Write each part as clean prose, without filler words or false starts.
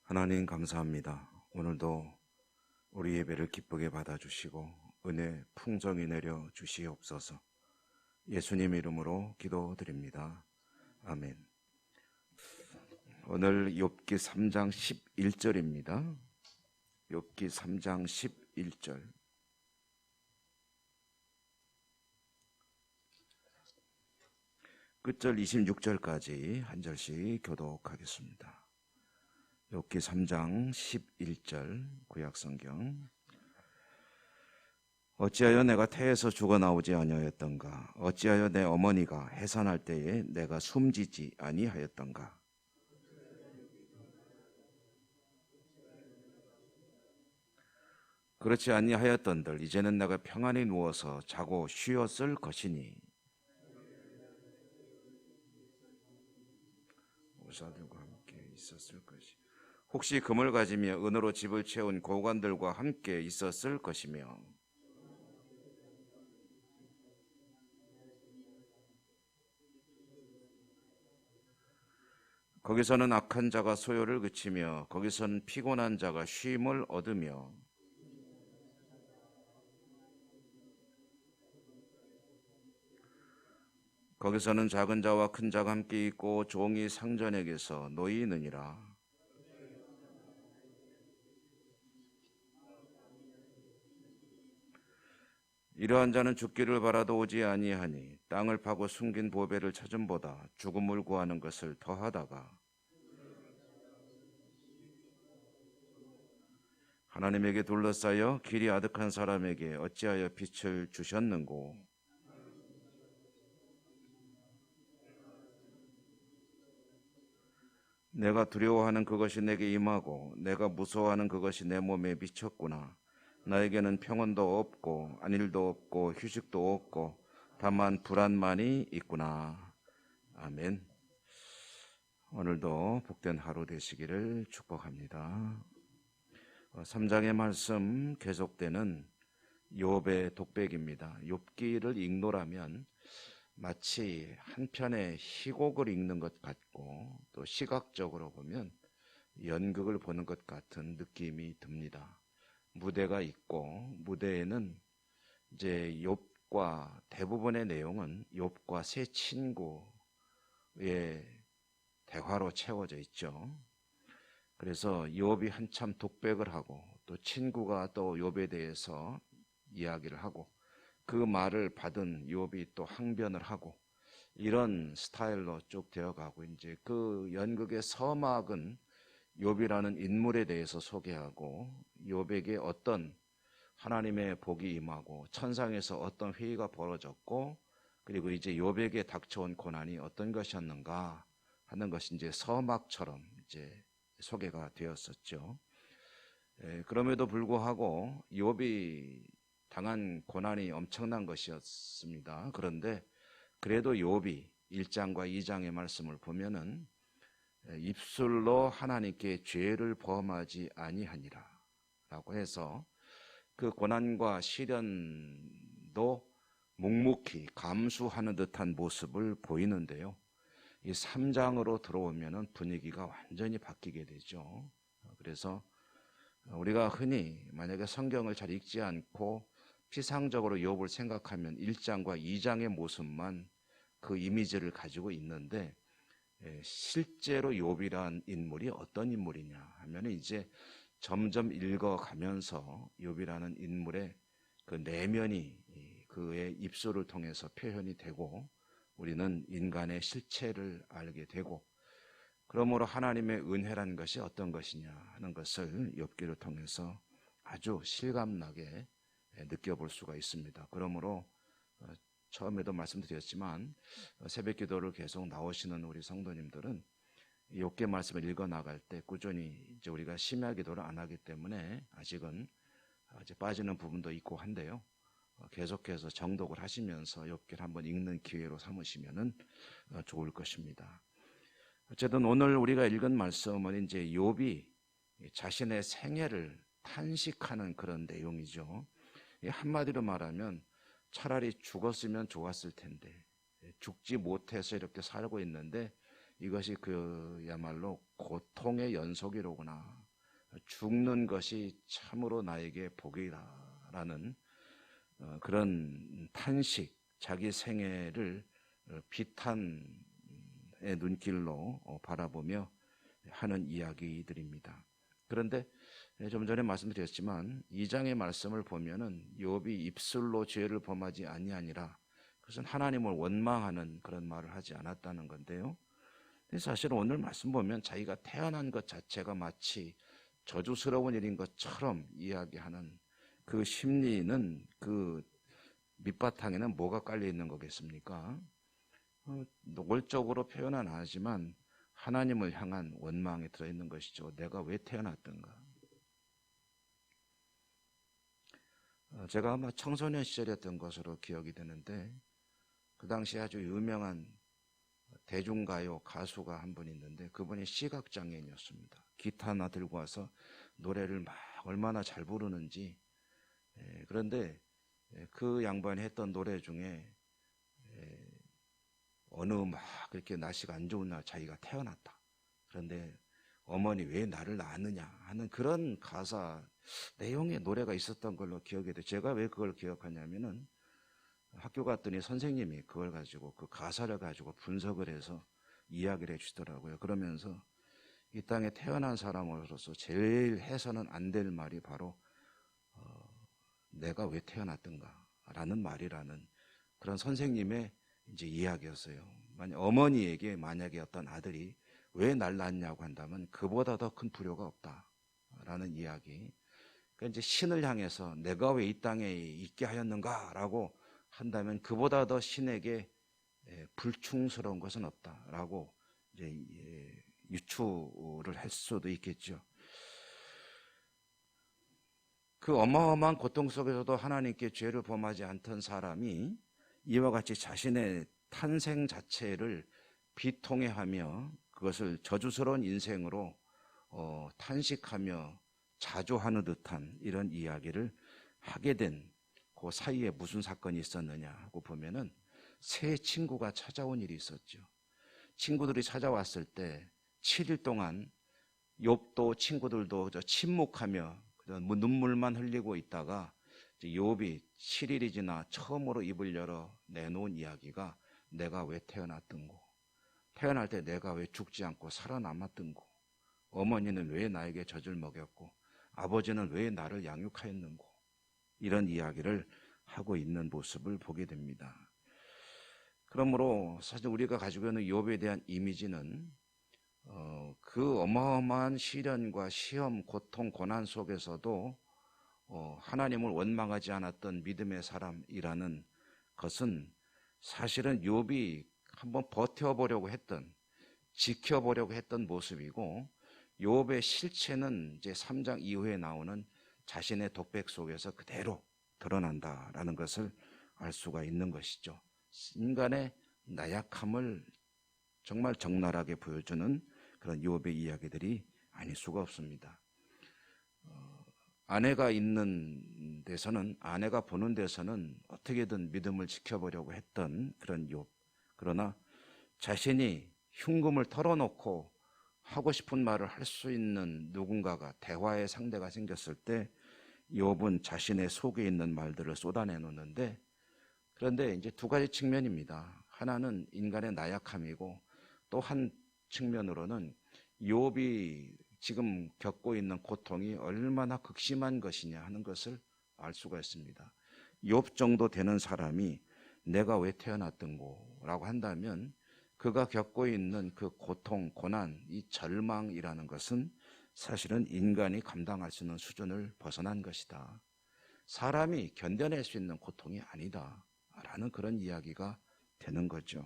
하나님 감사합니다. 오늘도 우리 예배를 기쁘게 받아주시고 은혜 풍성히 내려 주시옵소서. 예수님 이름으로 기도드립니다. 아멘. 오늘 욥기 3장 11절입니다. 욥기 3장 11절. 끝절 26절까지 한 절씩 교독하겠습니다. 욥기 3장 11절 구약성경. 어찌하여 내가 태에서 죽어나오지 아니하였던가? 어찌하여 내 어머니가 해산할 때에 내가 숨지지 아니하였던가? 그렇지 아니하였던들 이제는 내가 평안히 누워서 자고 쉬었을 것이니 우사들과 함께 있었을 것이 혹시 금을 가지며 은으로 집을 채운 고관들과 함께 있었을 것이며 거기서는 악한 자가 소요를 그치며 거기서는 피곤한 자가 쉼을 얻으며 거기서는 작은 자와 큰 자가 함께 있고 종이 상전에게서 놓이느니라. 이러한 자는 죽기를 바라도 오지 아니하니 땅을 파고 숨긴 보배를 찾음보다 죽음을 구하는 것을 더하다가 하나님에게 둘러싸여 길이 아득한 사람에게 어찌하여 빛을 주셨는고? 내가 두려워하는 그것이 내게 임하고 내가 무서워하는 그것이 내 몸에 미쳤구나. 나에게는 평온도 없고 안일도 없고 휴식도 없고 다만 불안만이 있구나. 아멘. 오늘도 복된 하루 되시기를 축복합니다. 3장의 말씀 계속되는 욥의 독백입니다. 욥기를 읽노라면 마치 한 편의 희곡을 읽는 것 같고 또 시각적으로 보면 연극을 보는 것 같은 느낌이 듭니다. 무대가 있고 무대에는 이제 욥과 대부분의 내용은 욥과 세 친구의 대화로 채워져 있죠. 그래서 욥이 한참 독백을 하고 또 친구가 또 욥에 대해서 이야기를 하고 그 말을 받은 욥이 또 항변을 하고 이런 스타일로 쭉 되어가고 이제 그 연극의 서막은 욥이라는 인물에 대해서 소개하고 욥에게 어떤 하나님의 복이 임하고 천상에서 어떤 회의가 벌어졌고 그리고 이제 욥에게 닥쳐온 고난이 어떤 것이었는가 하는 것이 이제 서막처럼 이제 소개가 되었었죠. 그럼에도 불구하고 욥이 당한 고난이 엄청난 것이었습니다. 그런데 그래도 욥이 1장과 2장의 말씀을 보면은 입술로 하나님께 죄를 범하지 아니하니라 라고 해서 그 고난과 시련도 묵묵히 감수하는 듯한 모습을 보이는데요. 이 3장으로 들어오면은 분위기가 완전히 바뀌게 되죠. 그래서 우리가 흔히 만약에 성경을 잘 읽지 않고 피상적으로 욥을 생각하면 1장과 2장의 모습만 그 이미지를 가지고 있는데 실제로 욥이란 인물이 어떤 인물이냐 하면 이제 점점 읽어가면서 욥이라는 인물의 그 내면이 그의 입술을 통해서 표현이 되고 우리는 인간의 실체를 알게 되고 그러므로 하나님의 은혜란 것이 어떤 것이냐 하는 것을 욥기를 통해서 아주 실감나게 느껴볼 수가 있습니다. 그러므로 처음에도 말씀드렸지만 새벽 기도를 계속 나오시는 우리 성도님들은 욥기 말씀을 읽어 나갈 때 꾸준히 이제 우리가 심야 기도를 안 하기 때문에 아직은 이제 빠지는 부분도 있고 한데요. 계속해서 정독을 하시면서 욥기를 한번 읽는 기회로 삼으시면은 좋을 것입니다. 어쨌든 오늘 우리가 읽은 말씀은 이제 욥이 자신의 생애를 탄식하는 그런 내용이죠. 한마디로 말하면 차라리 죽었으면 좋았을 텐데 죽지 못해서 이렇게 살고 있는데 이것이 그야말로 고통의 연속이로구나. 죽는 것이 참으로 나에게 복이라라는 그런 탄식, 자기 생애를 비탄의 눈길로 바라보며 하는 이야기들입니다. 그런데 좀 전에 말씀드렸지만 2장의 말씀을 보면은 욥이 입술로 죄를 범하지 아니하니라, 그것은 하나님을 원망하는 그런 말을 하지 않았다는 건데요. 사실 오늘 말씀 보면 자기가 태어난 것 자체가 마치 저주스러운 일인 것처럼 이야기하는 그 심리는, 그 밑바탕에는 뭐가 깔려 있는 거겠습니까? 노골적으로 표현은 안 하지만 하나님을 향한 원망이 들어있는 것이죠. 내가 왜 태어났던가. 제가 아마 청소년 시절이었던 것으로 기억이 되는데, 그 당시 아주 유명한 대중가요 가수가 한 분 있는데, 그분이 시각장애인이었습니다. 기타 하나 들고 와서 노래를 막 얼마나 잘 부르는지. 그런데 그 양반이 했던 노래 중에 어느 막 그렇게 날씨가 안 좋은 날 자기가 태어났다. 그런데 어머니 왜 나를 낳느냐 하는 그런 가사 내용의 노래가 있었던 걸로 기억이 돼요. 제가 왜 그걸 기억하냐면은 학교 갔더니 선생님이 그걸 가지고, 그 가사를 가지고 분석을 해서 이야기를 해주시더라고요. 그러면서 이 땅에 태어난 사람으로서 제일 해서는 안 될 말이 바로 내가 왜 태어났던가 라는 말이라는 그런 선생님의 이제 이야기였어요. 어머니에게 만약에 어떤 아들이 왜 날 낳냐고 한다면 그보다 더 큰 불효가 없다라는 이야기. 그러니까 이제 신을 향해서 내가 왜 이 땅에 있게 하였는가라고 한다면 그보다 더 신에게 불충스러운 것은 없다라고 이제 유추를 할 수도 있겠죠. 그 어마어마한 고통 속에서도 하나님께 죄를 범하지 않던 사람이 이와 같이 자신의 탄생 자체를 비통해하며 그것을 저주스러운 인생으로 탄식하며 자조하는 듯한 이런 이야기를 하게 된 그 사이에 무슨 사건이 있었느냐 하고 보면은 새 친구가 찾아온 일이 있었죠. 친구들이 찾아왔을 때 7일 동안 욥도 친구들도 침묵하며 눈물만 흘리고 있다가 욥이 7일이 지나 처음으로 입을 열어 내놓은 이야기가 내가 왜 태어났던고, 태어날 때 내가 왜 죽지 않고 살아남았던고, 어머니는 왜 나에게 젖을 먹였고 아버지는 왜 나를 양육하였는고, 이런 이야기를 하고 있는 모습을 보게 됩니다. 그러므로 사실 우리가 가지고 있는 욥에 대한 이미지는 그 어마어마한 시련과 시험, 고통, 고난 속에서도 하나님을 원망하지 않았던 믿음의 사람이라는 것은 사실은 욥이 한번 버텨보려고 했던, 지켜보려고 했던 모습이고, 욥의 실체는 이제 3장 이후에 나오는 자신의 독백 속에서 그대로 드러난다라는 것을 알 수가 있는 것이죠. 인간의 나약함을 정말 적나라하게 보여주는 그런 욥의 이야기들이 아닐 수가 없습니다. 아내가 있는 데서는, 아내가 보는 데서는 어떻게든 믿음을 지켜보려고 했던 그런 욥. 그러나 자신이 흉금을 털어놓고 하고 싶은 말을 할 수 있는 누군가가, 대화의 상대가 생겼을 때 욥은 자신의 속에 있는 말들을 쏟아내놓는데, 그런데 이제 두 가지 측면입니다. 하나는 인간의 나약함이고, 또 한 측면으로는 욥이 지금 겪고 있는 고통이 얼마나 극심한 것이냐 하는 것을 알 수가 있습니다. 욥 정도 되는 사람이 내가 왜 태어났던고라고 한다면 그가 겪고 있는 그 고통, 고난, 이 절망이라는 것은 사실은 인간이 감당할 수 있는 수준을 벗어난 것이다. 사람이 견뎌낼 수 있는 고통이 아니다 라는 그런 이야기가 되는 거죠.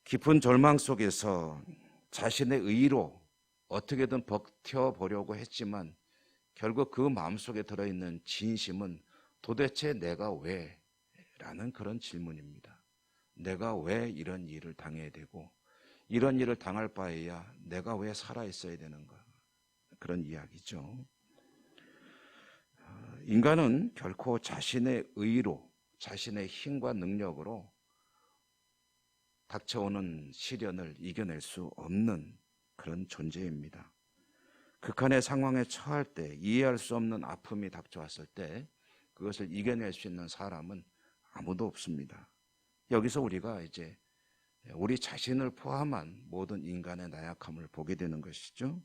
깊은 절망 속에서 자신의 의로 어떻게든 버텨보려고 했지만 결국 그 마음속에 들어있는 진심은 도대체 내가 왜? 라는 그런 질문입니다. 내가 왜 이런 일을 당해야 되고, 이런 일을 당할 바에야 내가 왜 살아있어야 되는가? 그런 이야기죠. 인간은 결코 자신의 의로, 자신의 힘과 능력으로 닥쳐오는 시련을 이겨낼 수 없는 그런 존재입니다. 극한의 상황에 처할 때, 이해할 수 없는 아픔이 닥쳐왔을 때 그것을 이겨낼 수 있는 사람은 아무도 없습니다. 여기서 우리가 이제 우리 자신을 포함한 모든 인간의 나약함을 보게 되는 것이죠.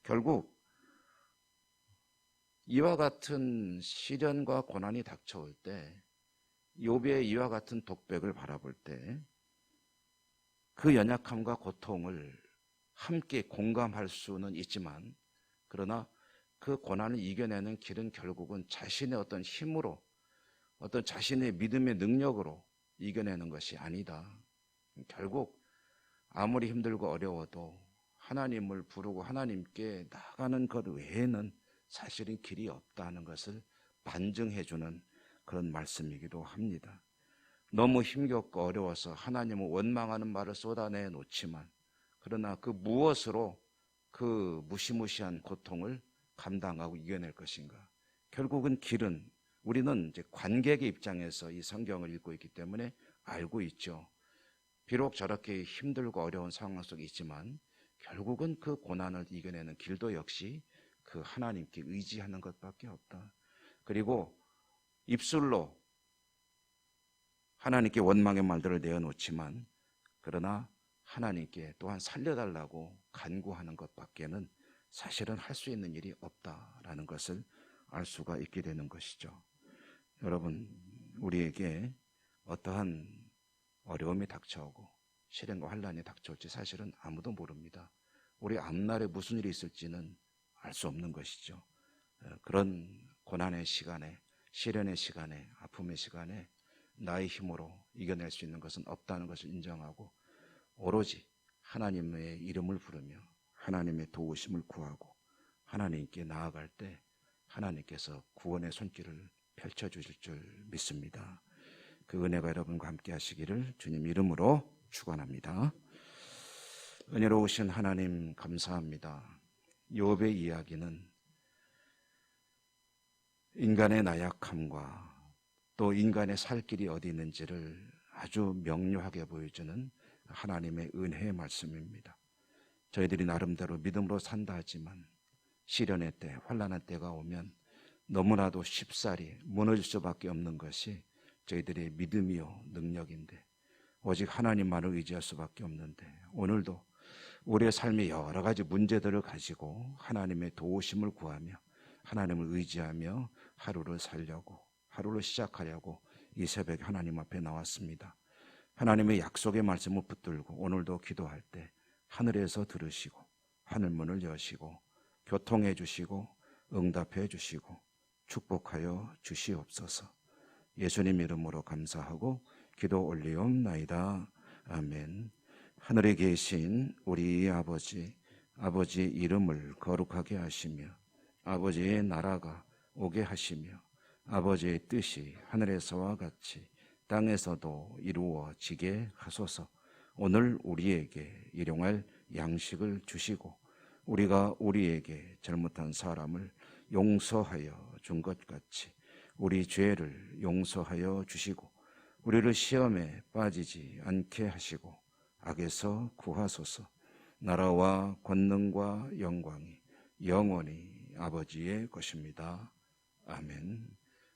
결국 이와 같은 시련과 고난이 닥쳐올 때, 욥의 이와 같은 독백을 바라볼 때 그 연약함과 고통을 함께 공감할 수는 있지만, 그러나 그 고난을 이겨내는 길은 결국은 자신의 어떤 힘으로, 어떤 자신의 믿음의 능력으로 이겨내는 것이 아니다. 결국 아무리 힘들고 어려워도 하나님을 부르고 하나님께 나아가는 것 외에는 사실은 길이 없다는 것을 반증해주는 그런 말씀이기도 합니다. 너무 힘겹고 어려워서 하나님을 원망하는 말을 쏟아내 놓지만, 그러나 그 무엇으로 그 무시무시한 고통을 감당하고 이겨낼 것인가? 결국은 길은, 우리는 이제 관객의 입장에서 이 성경을 읽고 있기 때문에 알고 있죠. 비록 저렇게 힘들고 어려운 상황 속에 있지만 결국은 그 고난을 이겨내는 길도 역시 그 하나님께 의지하는 것밖에 없다. 그리고 입술로 하나님께 원망의 말들을 내어놓지만, 그러나 하나님께 또한 살려달라고 간구하는 것밖에는 사실은 할 수 있는 일이 없다라는 것을 알 수가 있게 되는 것이죠. 여러분, 우리에게 어떠한 어려움이 닥쳐오고 시련과 환난이 닥쳐올지 사실은 아무도 모릅니다. 우리 앞날에 무슨 일이 있을지는 알 수 없는 것이죠. 그런 고난의 시간에, 시련의 시간에, 아픔의 시간에 나의 힘으로 이겨낼 수 있는 것은 없다는 것을 인정하고 오로지 하나님의 이름을 부르며 하나님의 도우심을 구하고 하나님께 나아갈 때 하나님께서 구원의 손길을 펼쳐주실 줄 믿습니다. 그 은혜가 여러분과 함께 하시기를 주님 이름으로 축원합니다. 은혜로우신 하나님 감사합니다. 욥의 이야기는 인간의 나약함과 또 인간의 살 길이 어디 있는지를 아주 명료하게 보여주는 하나님의 은혜의 말씀입니다. 저희들이 나름대로 믿음으로 산다 하지만 시련의 때, 환난의 때가 오면 너무나도 쉽사리 무너질 수밖에 없는 것이 저희들의 믿음이요 능력인데, 오직 하나님만을 의지할 수밖에 없는데, 오늘도 우리의 삶의 여러 가지 문제들을 가지고 하나님의 도우심을 구하며 하나님을 의지하며 하루를 살려고, 하루를 시작하려고 이 새벽에 하나님 앞에 나왔습니다. 하나님의 약속의 말씀을 붙들고 오늘도 기도할 때 하늘에서 들으시고 하늘문을 여시고 교통해 주시고 응답해 주시고 축복하여 주시옵소서. 예수님 이름으로 감사하고 기도 올리옵나이다. 아멘. 하늘에 계신 우리 아버지, 아버지 이름을 거룩하게 하시며 아버지의 나라가 오게 하시며 아버지의 뜻이 하늘에서와 같이 땅에서도 이루어지게 하소서. 오늘 우리에게 일용할 양식을 주시고 우리가 우리에게 잘못한 사람을 용서하여 준 것 같이 우리 죄를 용서하여 주시고 우리를 시험에 빠지지 않게 하시고 악에서 구하소서. 나라와 권능과 영광이 영원히 아버지의 것입니다. 아멘.